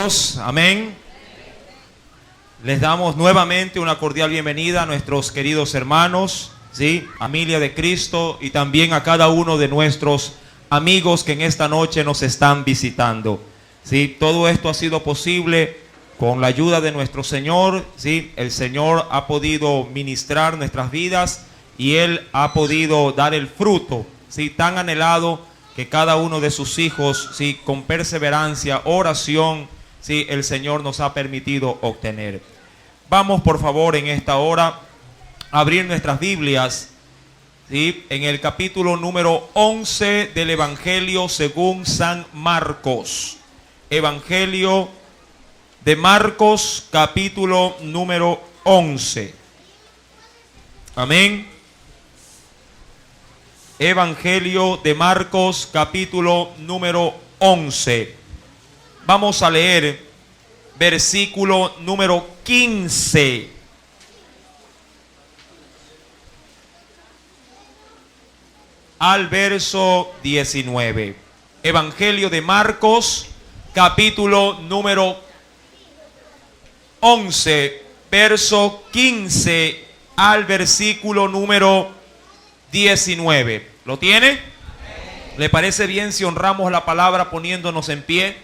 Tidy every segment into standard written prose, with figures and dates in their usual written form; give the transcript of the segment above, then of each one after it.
Dios, amén. Les damos nuevamente una cordial bienvenida a nuestros queridos hermanos, ¿sí? Familia de Cristo, y también a cada uno de nuestros amigos que en esta noche nos están visitando, ¿sí? Todo esto ha sido posible con la ayuda de nuestro Señor, ¿sí? El Señor ha podido ministrar nuestras vidas y Él ha podido dar el fruto, ¿sí? Tan anhelado que cada uno de sus hijos, ¿sí? Con perseverancia, oración, ¿sí? El Señor nos ha permitido obtener. Vamos por favor en esta hora a abrir nuestras Biblias, ¿sí? En el capítulo número 11 del Evangelio según San Marcos. Evangelio de Marcos, capítulo número 11. Amén. Evangelio de Marcos, capítulo número 11. Vamos a leer versículo número 15. Al verso 19. Evangelio de Marcos, capítulo número 11, verso 15 al versículo número 19. ¿Lo tiene? ¿Le parece bien si honramos la palabra poniéndonos en pie?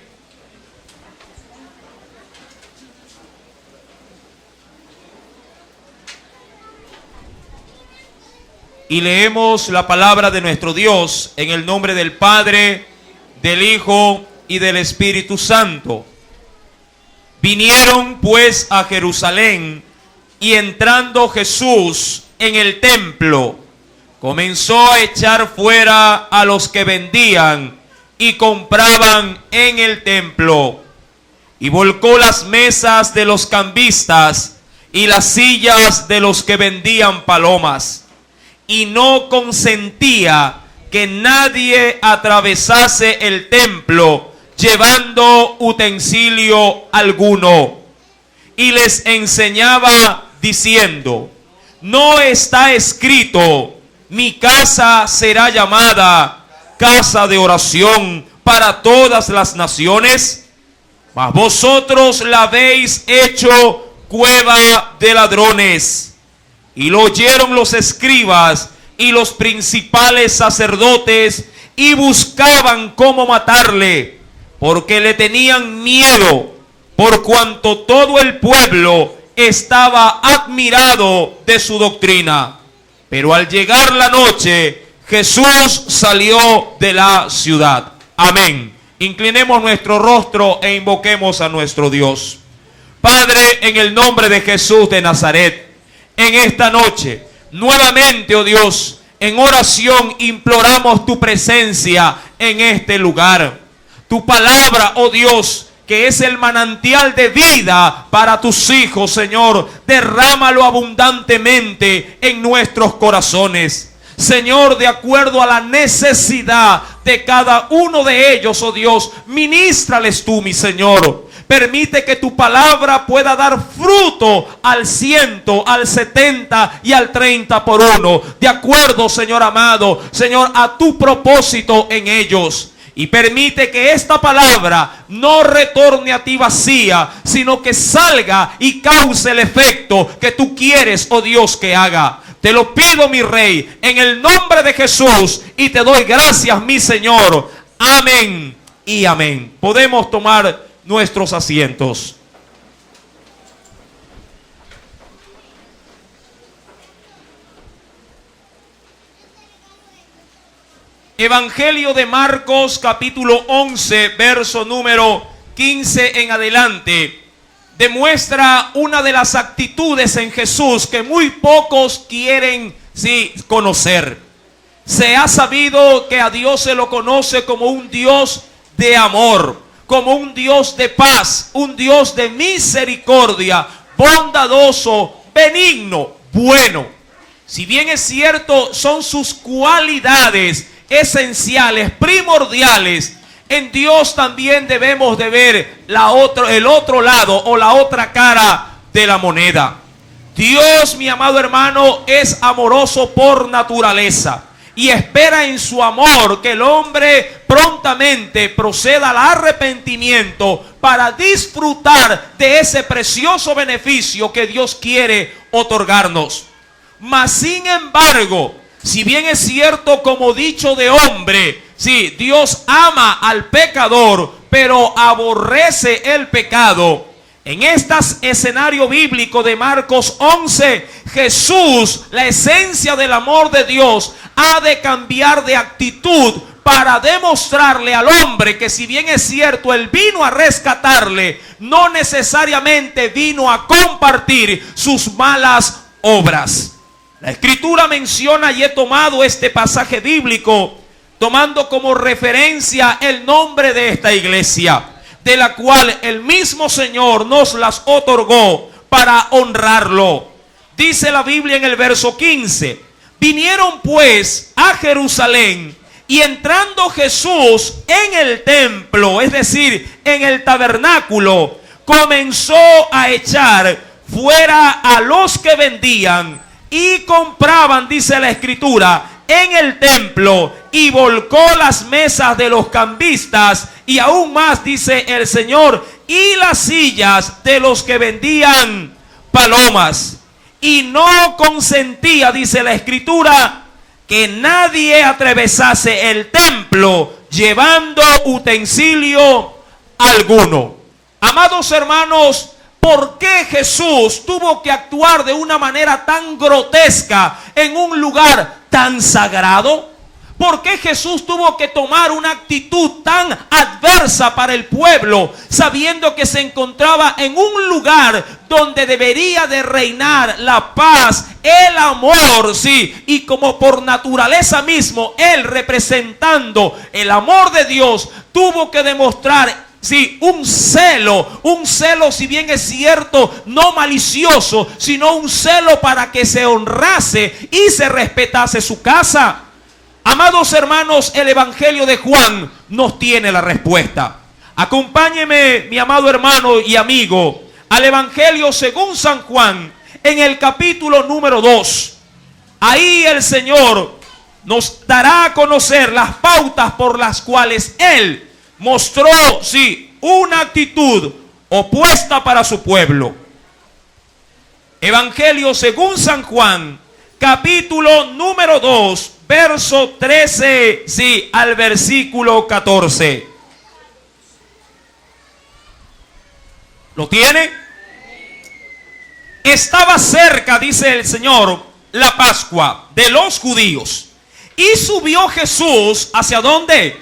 Y leemos la palabra de nuestro Dios en el nombre del Padre, del Hijo y del Espíritu Santo. Vinieron pues a Jerusalén, y entrando Jesús en el templo, comenzó a echar fuera a los que vendían y compraban en el templo, y volcó las mesas de los cambistas y las sillas de los que vendían palomas, y no consentía que nadie atravesase el templo llevando utensilio alguno. Y les enseñaba diciendo: ¿no está escrito: mi casa será llamada casa de oración para todas las naciones? Mas vosotros la habéis hecho cueva de ladrones. Y lo oyeron los escribas y los principales sacerdotes, y buscaban cómo matarle, porque le tenían miedo, por cuanto todo el pueblo estaba admirado de su doctrina. Pero al llegar la noche, Jesús salió de la ciudad. Amén. Inclinemos nuestro rostro e invoquemos a nuestro Dios. Padre, en el nombre de Jesús de Nazaret, en esta noche, nuevamente, oh Dios, en oración imploramos tu presencia en este lugar. Tu palabra, oh Dios, que es el manantial de vida para tus hijos, Señor, derrámalo abundantemente en nuestros corazones. Señor, de acuerdo a la necesidad de cada uno de ellos, oh Dios, ministrales tú, mi Señor. Permite que tu palabra pueda dar fruto al 100, al 70 y al 30 por uno. De acuerdo, Señor amado, Señor, a tu propósito en ellos. Y permite que esta palabra no retorne a ti vacía, sino que salga y cause el efecto que tú quieres, oh Dios, que haga. Te lo pido, mi Rey, en el nombre de Jesús, y te doy gracias, mi Señor. Amén y amén. Podemos tomar nuestros asientos. Evangelio de Marcos, capítulo 11, verso número 15 en adelante, demuestra una de las actitudes en Jesús que muy pocos quieren conocer. Se ha sabido que a Dios se lo conoce como un Dios de amor, como un Dios de paz, un Dios de misericordia, bondadoso, benigno, bueno. Si bien es cierto, son sus cualidades esenciales, primordiales, en Dios también debemos de ver el otro lado o la otra cara de la moneda. Dios, mi amado hermano, es amoroso por naturaleza. y espera en su amor que el hombre prontamente proceda al arrepentimiento para disfrutar de ese precioso beneficio que Dios quiere otorgarnos. Mas sin embargo, si bien es cierto como dicho de hombre, sí, Dios ama al pecador, pero aborrece el pecado. En este escenario bíblico de Marcos 11, Jesús, la esencia del amor de Dios, ha de cambiar de actitud para demostrarle al hombre que, si bien es cierto, Él vino a rescatarle, no necesariamente vino a compartir sus malas obras. La Escritura menciona, y he tomado este pasaje bíblico tomando como referencia el nombre de esta iglesia, de la cual el mismo Señor nos las otorgó para honrarlo. Dice la Biblia en el verso 15: vinieron pues a Jerusalén, y entrando Jesús en el templo, es decir, en el tabernáculo, comenzó a echar fuera a los que vendían y compraban, dice la Escritura, en el templo, y volcó las mesas de los cambistas, y aún más, dice el Señor, y las sillas de los que vendían palomas. Y no consentía, dice la Escritura, que nadie atravesase el templo llevando utensilio alguno. Amados hermanos, ¿por qué Jesús tuvo que actuar de una manera tan grotesca en un lugar tan sagrado? ¿Por qué Jesús tuvo que tomar una actitud tan adversa para el pueblo, sabiendo que se encontraba en un lugar donde debería de reinar la paz, el amor, sí, y como por naturaleza mismo, Él representando el amor de Dios, tuvo que demostrar un celo, si bien es cierto, no malicioso, sino un celo para que se honrase y se respetase su casa? Amados hermanos, el Evangelio de Juan nos tiene la respuesta. Acompáñeme, mi amado hermano y amigo, al Evangelio según San Juan, en el capítulo número 2. Ahí el Señor nos dará a conocer las pautas por las cuales Él mostró, una actitud opuesta para su pueblo. Evangelio según San Juan, capítulo número 2, verso 13, al versículo 14. ¿Lo tiene? Estaba cerca, dice el Señor, la Pascua de los judíos. Y subió Jesús, ¿hacia dónde?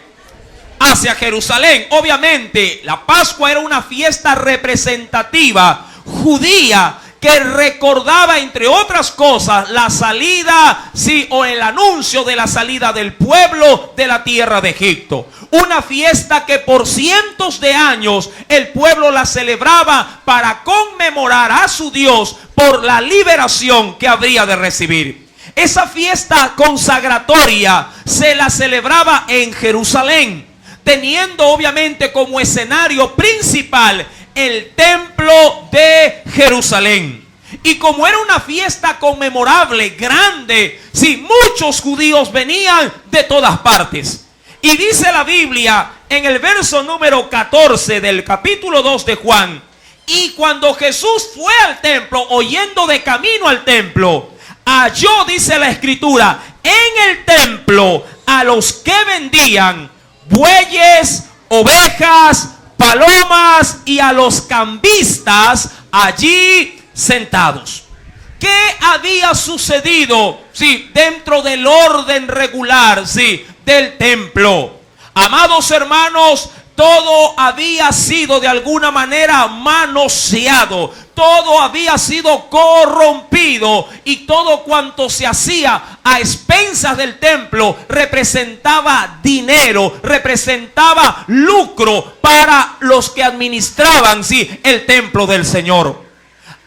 Hacia Jerusalén. Obviamente, la Pascua era una fiesta representativa judía que recordaba, entre otras cosas, la salida, o el anuncio de la salida del pueblo de la tierra de Egipto. Una fiesta que por cientos de años el pueblo la celebraba para conmemorar a su Dios por la liberación que habría de recibir. Esa fiesta consagratoria se la celebraba en Jerusalén, teniendo obviamente como escenario principal el templo de Jerusalén. Y como era una fiesta conmemorable, grande, muchos judíos venían de todas partes. Y dice la Biblia en el verso número 14 del capítulo 2 de Juan: y cuando Jesús fue al templo, oyendo de camino al templo, halló, dice la Escritura, en el templo a los que vendían bueyes, ovejas, palomas, y a los cambistas allí sentados. ¿Qué había sucedido, dentro del orden regular, del templo? Amados hermanos, todo había sido de alguna manera manoseado, todo había sido corrompido, y todo cuanto se hacía a expensas del templo representaba dinero, representaba lucro para los que administraban, el templo del Señor.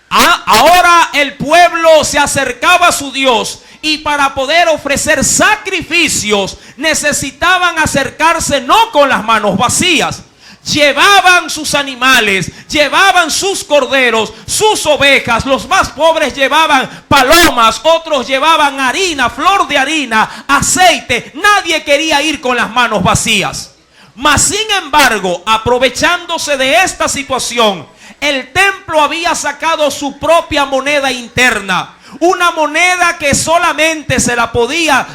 Ahora el pueblo se acercaba a su Dios, y para poder ofrecer sacrificios necesitaban acercarse no con las manos vacías, llevaban sus animales, llevaban sus corderos, sus ovejas. Los más pobres llevaban palomas, otros llevaban harina, flor de harina, aceite. Nadie quería ir con las manos vacías. Mas sin embargo, aprovechándose de esta situación, el templo había sacado su propia moneda interna. Una moneda que solamente se la podía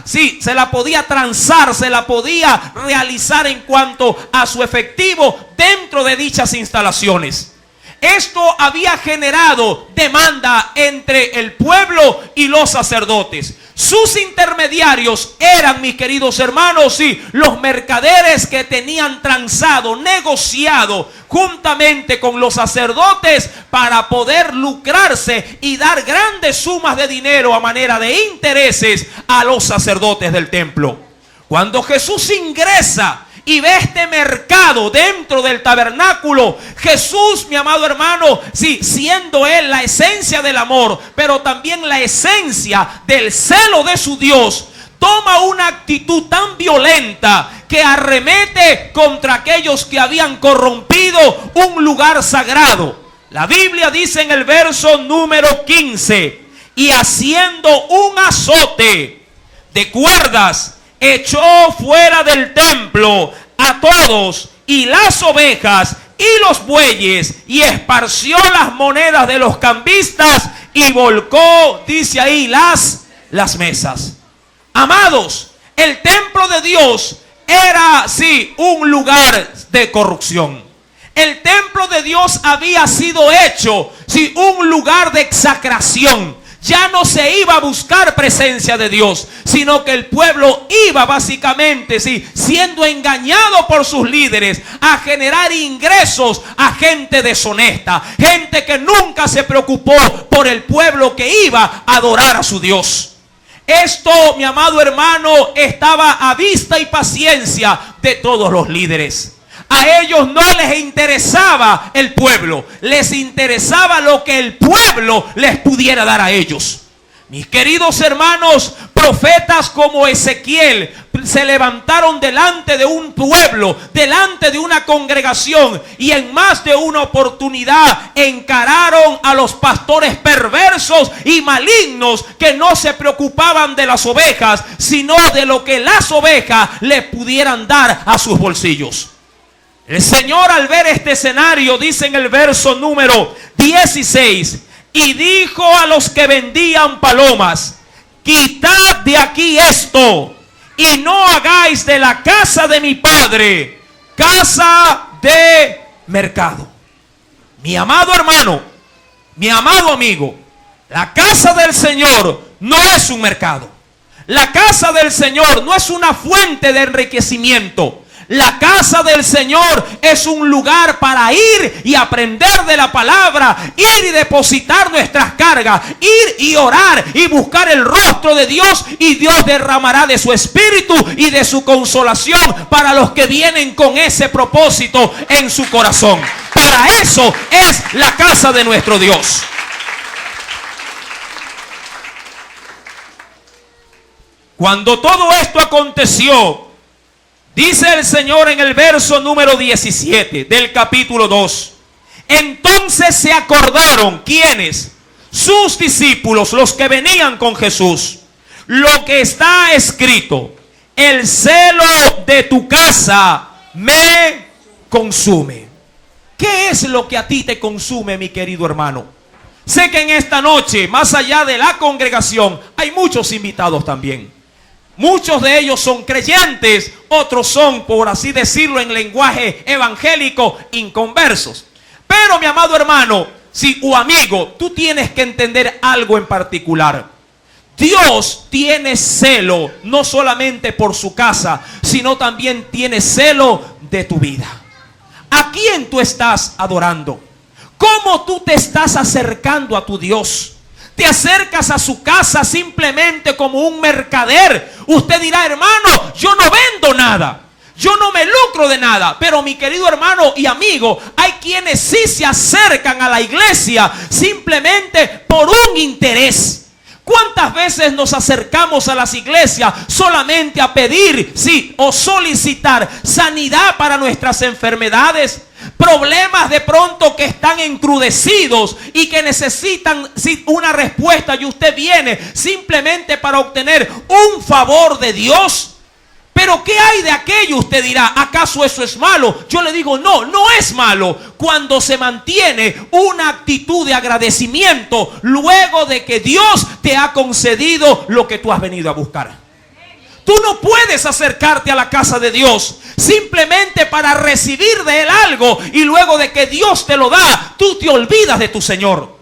transar, se la podía realizar en cuanto a su efectivo dentro de dichas instalaciones. Esto había generado demanda entre el pueblo y los sacerdotes. Sus intermediarios eran, mis queridos hermanos, los mercaderes que tenían transado, negociado juntamente con los sacerdotes para poder lucrarse y dar grandes sumas de dinero a manera de intereses a los sacerdotes del templo. Cuando Jesús ingresa y ve este mercado dentro del tabernáculo, Jesús, mi amado hermano, siendo Él la esencia del amor, pero también la esencia del celo de su Dios, toma una actitud tan violenta que arremete contra aquellos que habían corrompido un lugar sagrado. La Biblia dice en el verso número 15, y haciendo un azote de cuerdas, echó fuera del templo a todos y las ovejas y los bueyes, y esparció las monedas de los cambistas y volcó, dice ahí, las mesas. Amados, el templo de Dios era, un lugar de corrupción. El templo de Dios había sido hecho, un lugar de execración. Ya no se iba a buscar presencia de Dios, sino que el pueblo iba básicamente, siendo engañado por sus líderes, a generar ingresos a gente deshonesta, gente que nunca se preocupó por el pueblo que iba a adorar a su Dios. Esto, mi amado hermano, estaba a vista y paciencia de todos los líderes. A ellos no les interesaba el pueblo, les interesaba lo que el pueblo les pudiera dar a ellos. Mis queridos hermanos, profetas como Ezequiel se levantaron delante de un pueblo, delante de una congregación, y en más de una oportunidad encararon a los pastores perversos y malignos que no se preocupaban de las ovejas, sino de lo que las ovejas les pudieran dar a sus bolsillos. El Señor, al ver este escenario, dice en el verso número 16, y dijo a los que vendían palomas, quitad de aquí esto, y no hagáis de la casa de mi padre casa de mercado. Mi amado hermano, mi amado amigo, la casa del Señor no es un mercado. La casa del Señor no es una fuente de enriquecimiento. La casa del Señor es un lugar para ir y aprender de la palabra, ir y depositar nuestras cargas, ir y orar y buscar el rostro de Dios, y Dios derramará de su espíritu y de su consolación para los que vienen con ese propósito en su corazón. Para eso es la casa de nuestro Dios. Cuando todo esto aconteció, dice el Señor en el verso número 17 del capítulo 2. Entonces se acordaron, ¿quiénes? Sus discípulos, los que venían con Jesús, lo que está escrito: el celo de tu casa me consume. ¿Qué es lo que a ti te consume, mi querido hermano? Sé que en esta noche, más allá de la congregación, hay muchos invitados también. Muchos de ellos son creyentes, otros son, por así decirlo en lenguaje evangélico, inconversos. Pero, mi amado hermano, o amigo, tú tienes que entender algo en particular. Dios tiene celo no solamente por su casa, sino también tiene celo de tu vida. ¿A quién tú estás adorando? ¿Cómo tú te estás acercando a tu Dios? ¿Te acercas a su casa simplemente como un mercader? Usted dirá: hermano, yo no vendo nada, yo no me lucro de nada. Pero, mi querido hermano y amigo, hay quienes sí se acercan a la iglesia simplemente por un interés, ¿Cuántas veces nos acercamos a las iglesias solamente a pedir, sí, o solicitar sanidad para nuestras enfermedades? Problemas de pronto que están encrudecidos y que necesitan una respuesta, y usted viene simplemente para obtener un favor de Dios. Pero ¿qué hay de aquello? Usted dirá, ¿acaso eso es malo? Yo le digo, no, no es malo cuando se mantiene una actitud de agradecimiento luego de que Dios te ha concedido lo que tú has venido a buscar. Tú no puedes acercarte a la casa de Dios simplemente para recibir de Él algo y luego de que Dios te lo da, tú te olvidas de tu Señor.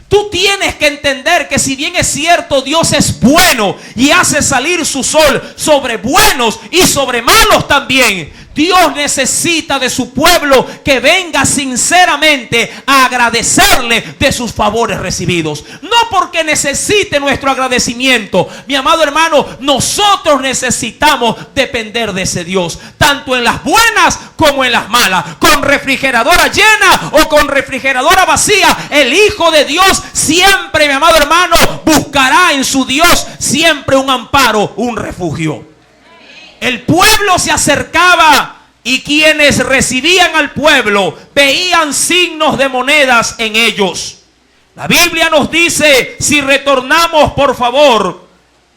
Tú tienes que entender que si bien es cierto, Dios es bueno y hace salir su sol sobre buenos y sobre malos también, Dios necesita de su pueblo que venga sinceramente a agradecerle de sus favores recibidos. No porque necesite nuestro agradecimiento, mi amado hermano, nosotros necesitamos depender de ese Dios, tanto en las buenas como en las malas, con refrigeradora llena o con refrigeradora vacía. El Hijo de Dios siempre, mi amado hermano, buscará en su Dios siempre un amparo, un refugio. El pueblo se acercaba y quienes recibían al pueblo veían signos de monedas en ellos. La Biblia nos dice, si retornamos por favor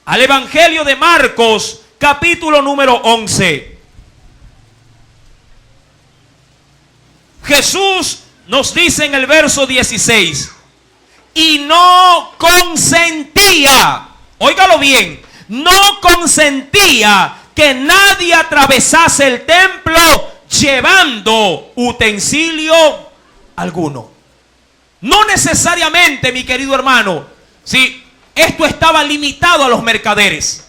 al Evangelio de Marcos, capítulo número 11. Jesús nos dice en el verso 16, y no consentía, óigalo bien, no consentía que nadie atravesase el templo llevando utensilio alguno. No necesariamente, mi querido hermano, si esto estaba limitado a los mercaderes,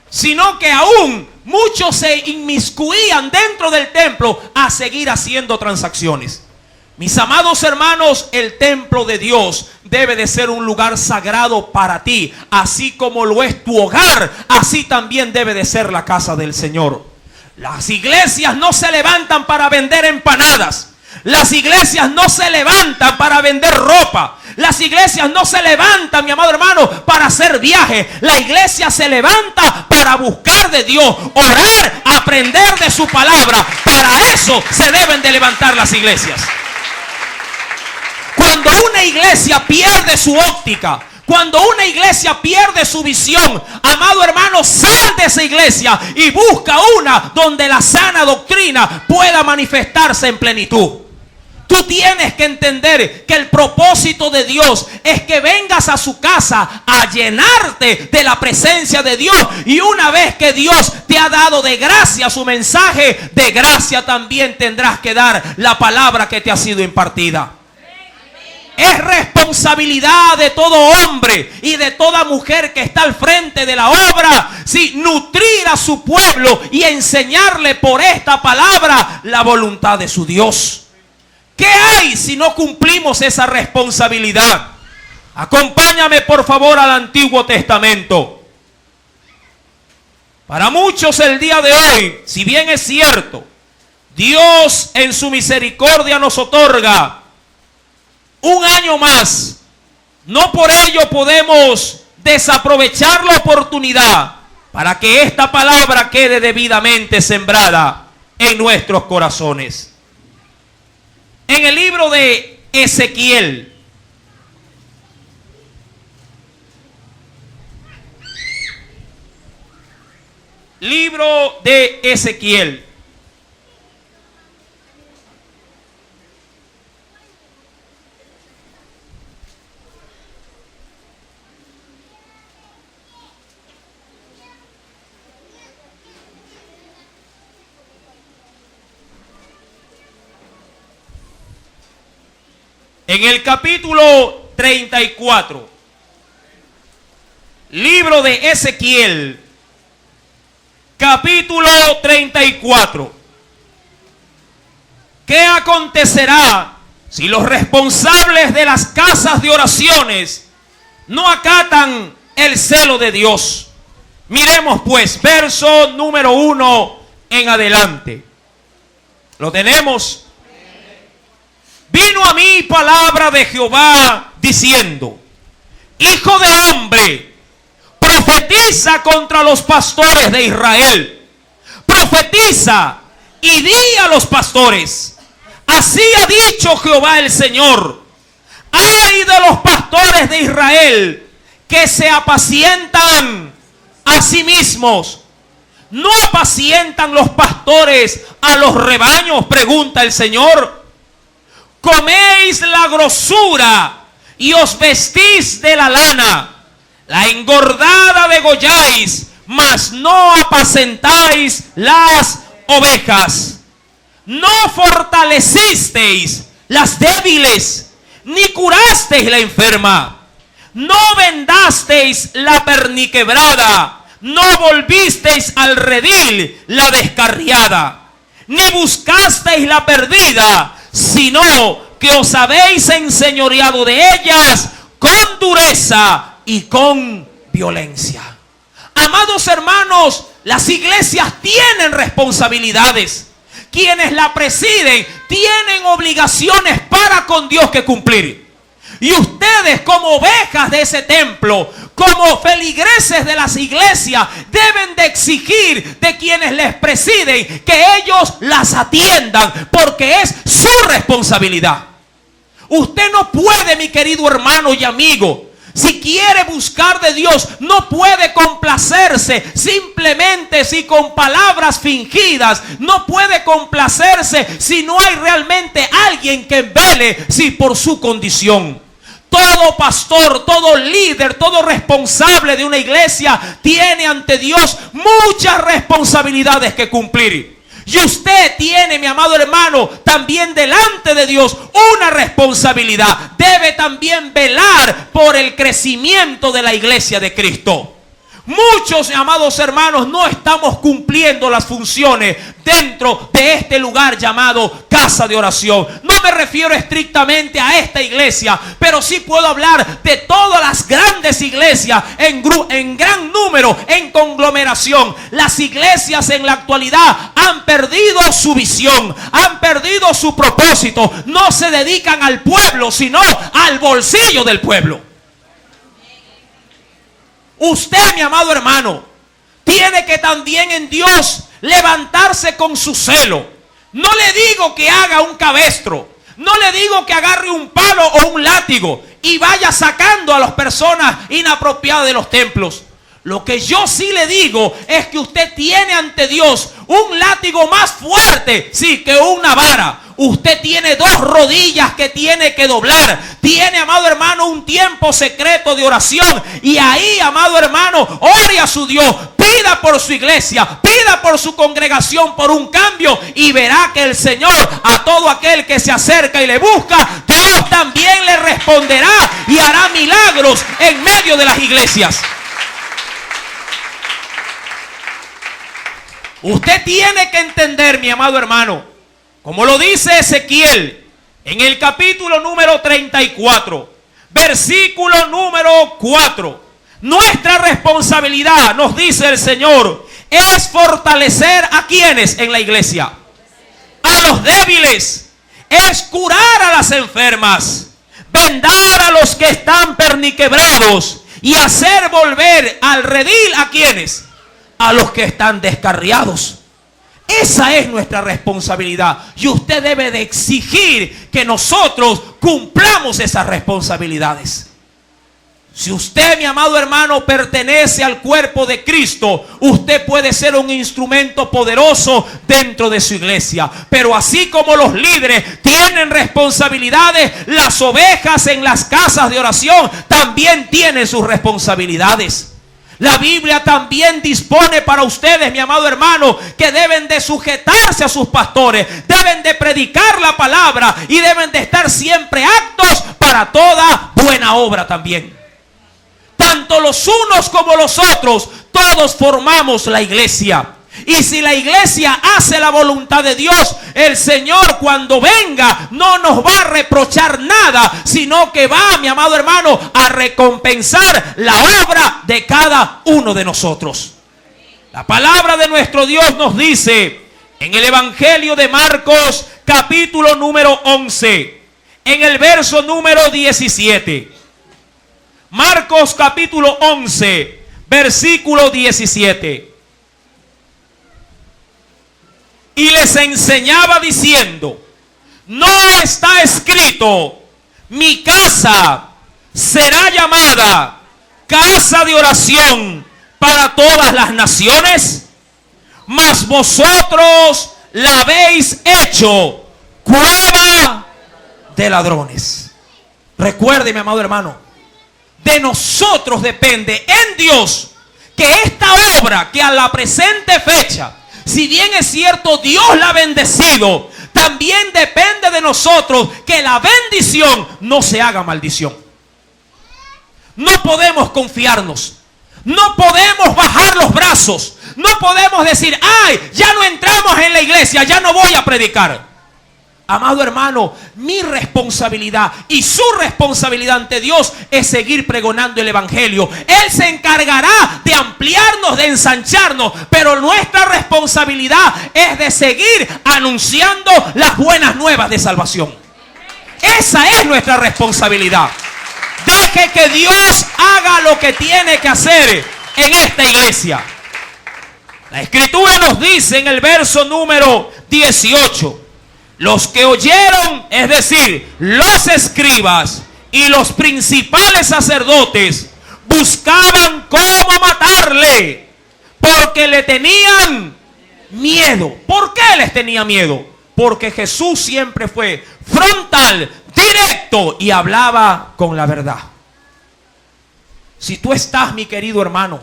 sino que aún muchos se inmiscuían dentro del templo a seguir haciendo transacciones. Mis amados hermanos, el templo de Dios debe de ser un lugar sagrado para ti. Así como lo es tu hogar, así también debe de ser la casa del Señor. Las iglesias no se levantan para vender empanadas. Las iglesias no se levantan para vender ropa. Las iglesias no se levantan, mi amado hermano, para hacer viajes. La iglesia se levanta para buscar de Dios, orar, aprender de su palabra. Para eso se deben de levantar las iglesias. Cuando una iglesia pierde su óptica, cuando una iglesia pierde su visión, amado hermano, sal de esa iglesia y busca una donde la sana doctrina pueda manifestarse en plenitud. Tú tienes que entender que el propósito de Dios es que vengas a su casa a llenarte de la presencia de Dios. Y una vez que Dios te ha dado de gracia su mensaje, de gracia también tendrás que dar la palabra que te ha sido impartida. Es responsabilidad de todo hombre y de toda mujer que está al frente de la obra, sí, nutrir a su pueblo y enseñarle por esta palabra la voluntad de su Dios. ¿Qué hay si no cumplimos esa responsabilidad? Acompáñame por favor al Antiguo Testamento. Para muchos el día de hoy, si bien es cierto, Dios en su misericordia nos otorga un año más, no por ello podemos desaprovechar la oportunidad para que esta palabra quede debidamente sembrada en nuestros corazones. En el libro de Ezequiel, libro de Ezequiel, en el capítulo 34, libro de Ezequiel, capítulo 34. ¿Qué acontecerá si los responsables de las casas de oraciones no acatan el celo de Dios? Miremos pues, verso número 1 en adelante. ¿Lo tenemos? Vino a mí palabra de Jehová diciendo: Hijo de hombre, profetiza contra los pastores de Israel. Profetiza y di a los pastores: así ha dicho Jehová el Señor. Ay de los pastores de Israel que se apacientan a sí mismos. ¿No apacientan los pastores a los rebaños?, pregunta el Señor. Coméis la grosura y os vestís de la lana. La engordada degolláis, mas no apacentáis las ovejas. No fortalecisteis las débiles, ni curasteis la enferma. No vendasteis la perniquebrada, no volvisteis al redil la descarriada, ni buscasteis la perdida, sino que os habéis enseñoreado de ellas con dureza y con violencia. Amados hermanos, las iglesias tienen responsabilidades. Quienes la presiden tienen obligaciones para con Dios que cumplir. Y ustedes, como ovejas de ese templo, como feligreses de las iglesias, deben de exigir de quienes les presiden que ellos las atiendan, porque es su responsabilidad. Usted no puede, mi querido hermano y amigo, si quiere buscar de Dios, no puede complacerse simplemente si con palabras fingidas. No puede complacerse si no hay realmente alguien que vele si por su condición. Todo pastor, todo líder, todo responsable de una iglesia tiene ante Dios muchas responsabilidades que cumplir. Y usted tiene, mi amado hermano, también delante de Dios una responsabilidad. Debe también velar por el crecimiento de la iglesia de Cristo. Muchos, amados hermanos, no estamos cumpliendo las funciones dentro de este lugar llamado casa de oración. No me refiero estrictamente a esta iglesia, pero sí puedo hablar de todas las grandes iglesias en gran número, en conglomeración. Las iglesias en la actualidad han perdido su visión, han perdido su propósito. No se dedican al pueblo, sino al bolsillo del pueblo. Usted, mi amado hermano, tiene que también en Dios levantarse con su celo. No le digo que haga un cabestro, no le digo que agarre un palo o un látigo y vaya sacando a las personas inapropiadas de los templos. Lo que yo sí le digo es que usted tiene ante Dios un látigo más fuerte, sí, que una vara. Usted tiene dos rodillas que tiene que doblar. Tiene, amado hermano, un tiempo secreto de oración. Y ahí, amado hermano, ore a su Dios. Pida por su iglesia, pida por su congregación por un cambio. Y verá que el Señor, a todo aquel que se acerca y le busca, Dios también le responderá y hará milagros en medio de las iglesias. Usted tiene que entender, mi amado hermano, como lo dice Ezequiel en el capítulo número 34, versículo número 4. Nuestra responsabilidad, nos dice el Señor, es fortalecer a quienes en la iglesia, a los débiles, es curar a las enfermas, vendar a los que están perniquebrados y hacer volver al redil a quienes, a los que están descarriados. Esa es nuestra responsabilidad y usted debe de exigir que nosotros cumplamos esas responsabilidades. Si usted, mi amado hermano, pertenece al cuerpo de Cristo, usted puede ser un instrumento poderoso dentro de su iglesia. Pero así como los líderes tienen responsabilidades, las ovejas en las casas de oración también tienen sus responsabilidades. La Biblia también dispone para ustedes, mi amado hermano, que deben de sujetarse a sus pastores, deben de predicar la palabra y deben de estar siempre aptos para toda buena obra también. Tanto los unos como los otros, todos formamos la iglesia. Y si la iglesia hace la voluntad de Dios, el Señor cuando venga no nos va a reprochar nada, sino que va, mi amado hermano, a recompensar la obra de cada uno de nosotros. La palabra de nuestro Dios nos dice en el Evangelio de Marcos, capítulo número 11, en el verso número 17. Marcos capítulo 11, versículo 17. Y les enseñaba diciendo: ¿no está escrito, mi casa será llamada casa de oración para todas las naciones? Mas vosotros la habéis hecho cueva de ladrones. Recuerde, mi amado hermano, de nosotros depende en Dios que esta obra, que a la presente fecha, si bien es cierto Dios la ha bendecido, también depende de nosotros que la bendición no se haga maldición. No podemos confiarnos, no podemos bajar los brazos, no podemos decir: ay, ya no entramos en la iglesia, ya no voy a predicar. Amado hermano, mi responsabilidad y su responsabilidad ante Dios es seguir pregonando el evangelio. Él se encargará de ampliarnos, de ensancharnos, pero nuestra responsabilidad es de seguir anunciando las buenas nuevas de salvación. Esa es nuestra responsabilidad. Deje que Dios haga lo que tiene que hacer en esta iglesia. La Escritura nos dice en el verso número 18: los que oyeron, es decir, los escribas y los principales sacerdotes, buscaban cómo matarle, porque le tenían miedo. ¿Por qué les tenía miedo? Porque Jesús siempre fue frontal, directo y hablaba con la verdad. Si tú estás, mi querido hermano,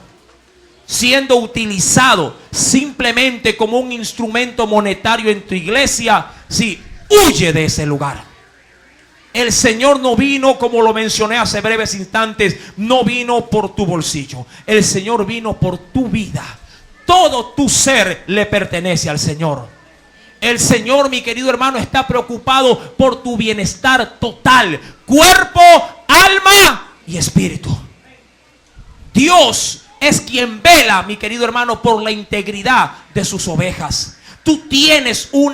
siendo utilizado simplemente como un instrumento monetario en tu iglesia, sí, huye de ese lugar. El Señor no vino, como lo mencioné hace breves instantes, no vino por tu bolsillo. El Señor vino por tu vida. Todo tu ser le pertenece al Señor. El Señor, mi querido hermano, está preocupado por tu bienestar total, cuerpo, alma y espíritu. Dios es quien vela, mi querido hermano, por la integridad de sus ovejas. Tú tienes un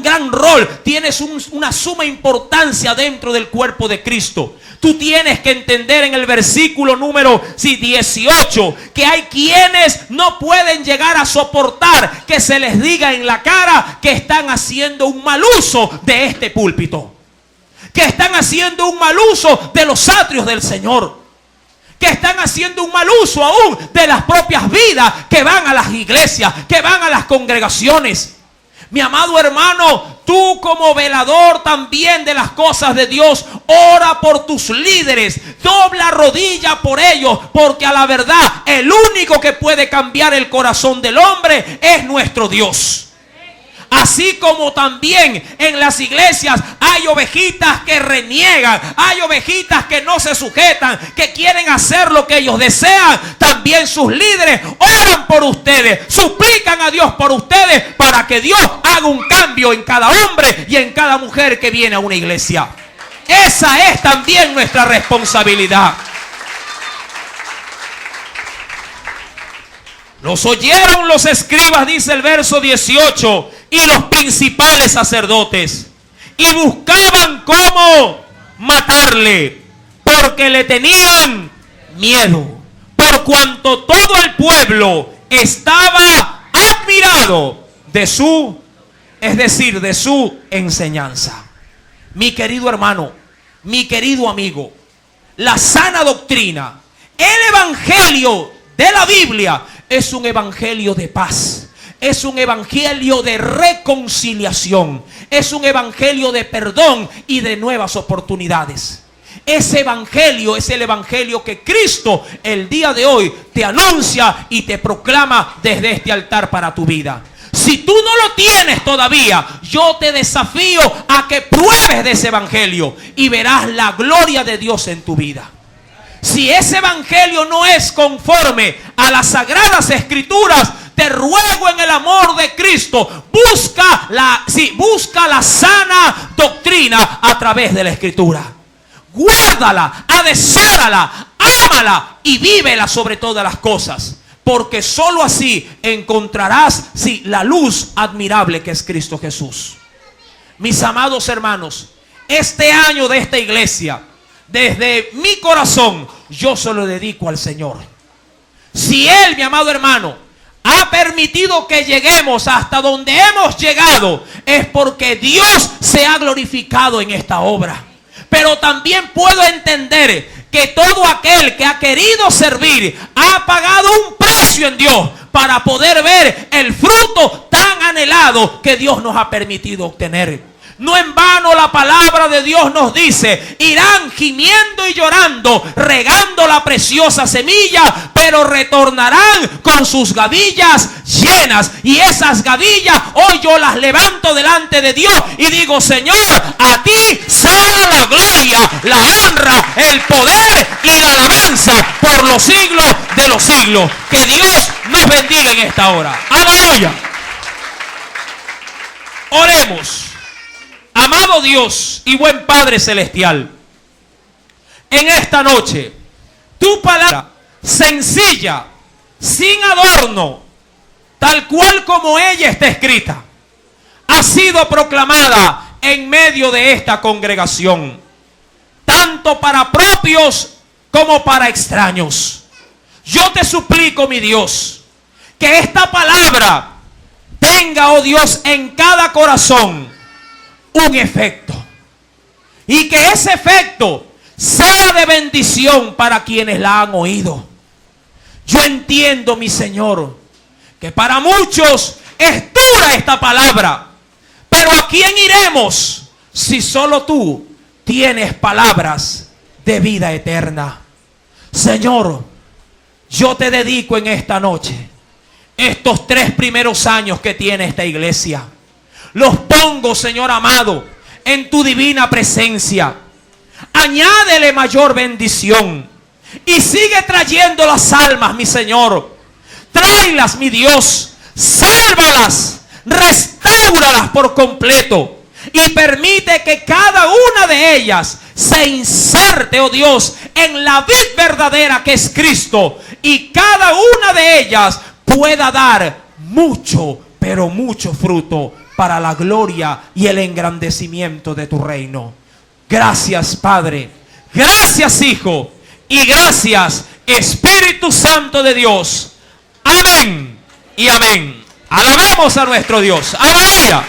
gran rol, tienes una suma importancia dentro del cuerpo de Cristo. Tú tienes que entender en el versículo número 18 que hay quienes no pueden llegar a soportar que se les diga en la cara que están haciendo un mal uso de este púlpito, que están haciendo un mal uso de los atrios del Señor, que están haciendo un mal uso aún de las propias vidas, que van a las iglesias, que van a las congregaciones. Mi amado hermano, tú como velador también de las cosas de Dios, ora por tus líderes, dobla rodilla por ellos, porque a la verdad el único que puede cambiar el corazón del hombre es nuestro Dios. Así como también en las iglesias hay ovejitas que reniegan, hay ovejitas que no se sujetan, que quieren hacer lo que ellos desean, también sus líderes oran por ustedes, suplican a Dios por ustedes para que Dios haga un cambio en cada hombre y en cada mujer que viene a una iglesia. Esa es también nuestra responsabilidad. Los oyeron los escribas, dice el verso 18, y los principales sacerdotes, y buscaban cómo matarle, porque le tenían miedo, por cuanto todo el pueblo estaba admirado de su, es decir, de su enseñanza. Mi querido hermano, mi querido amigo, la sana doctrina, el evangelio de la Biblia es un evangelio de paz, es un evangelio de reconciliación, es un evangelio de perdón y de nuevas oportunidades. Ese evangelio es el evangelio que Cristo el día de hoy te anuncia y te proclama desde este altar para tu vida. Si tú no lo tienes todavía, yo te desafío a que pruebes de ese evangelio y verás la gloria de Dios en tu vida. Si ese evangelio no es conforme a las sagradas escrituras, te ruego en el amor de Cristo, busca la sana doctrina a través de la escritura. Guárdala, adesórala, ámala y vívela sobre todas las cosas. Porque sólo así encontrarás la luz admirable que es Cristo Jesús. Mis amados hermanos, este año de esta iglesia, desde mi corazón, yo se lo dedico al Señor. Si Él, mi amado hermano, ha permitido que lleguemos hasta donde hemos llegado, es porque Dios se ha glorificado en esta obra. Pero también puedo entender que todo aquel que ha querido servir ha pagado un precio en Dios para poder ver el fruto tan anhelado que Dios nos ha permitido obtener. No en vano la palabra de Dios nos dice: irán gimiendo y llorando, regando la preciosa semilla, pero retornarán con sus gavillas llenas. Y esas gavillas hoy yo las levanto delante de Dios y digo: Señor, a ti sea la gloria, la honra, el poder y la alabanza por los siglos de los siglos. Que Dios nos bendiga en esta hora. Aleluya. Oremos. Amado Dios y buen Padre Celestial, en esta noche, tu palabra sencilla, sin adorno, tal cual como ella está escrita, ha sido proclamada en medio de esta congregación, tanto para propios como para extraños. Yo te suplico, mi Dios, que esta palabra tenga, oh Dios, en cada corazón un efecto, y que ese efecto sea de bendición para quienes la han oído. Yo entiendo, mi Señor, que para muchos es dura esta palabra, pero ¿a quién iremos si solo tú tienes palabras de vida eterna? Señor, yo te dedico en esta noche estos 3 primeros años que tiene esta iglesia. Los pongo, Señor amado, en tu divina presencia. Añádele mayor bendición y sigue trayendo las almas, mi Señor. Tráelas, mi Dios. Sálvalas, restáuralas por completo y permite que cada una de ellas se inserte, oh Dios, en la vid verdadera que es Cristo, y cada una de ellas pueda dar mucho, pero mucho fruto para la gloria y el engrandecimiento de tu reino. Gracias, Padre. Gracias, Hijo. Y gracias, Espíritu Santo de Dios. Amén y amén. Alabamos a nuestro Dios. Aleluya.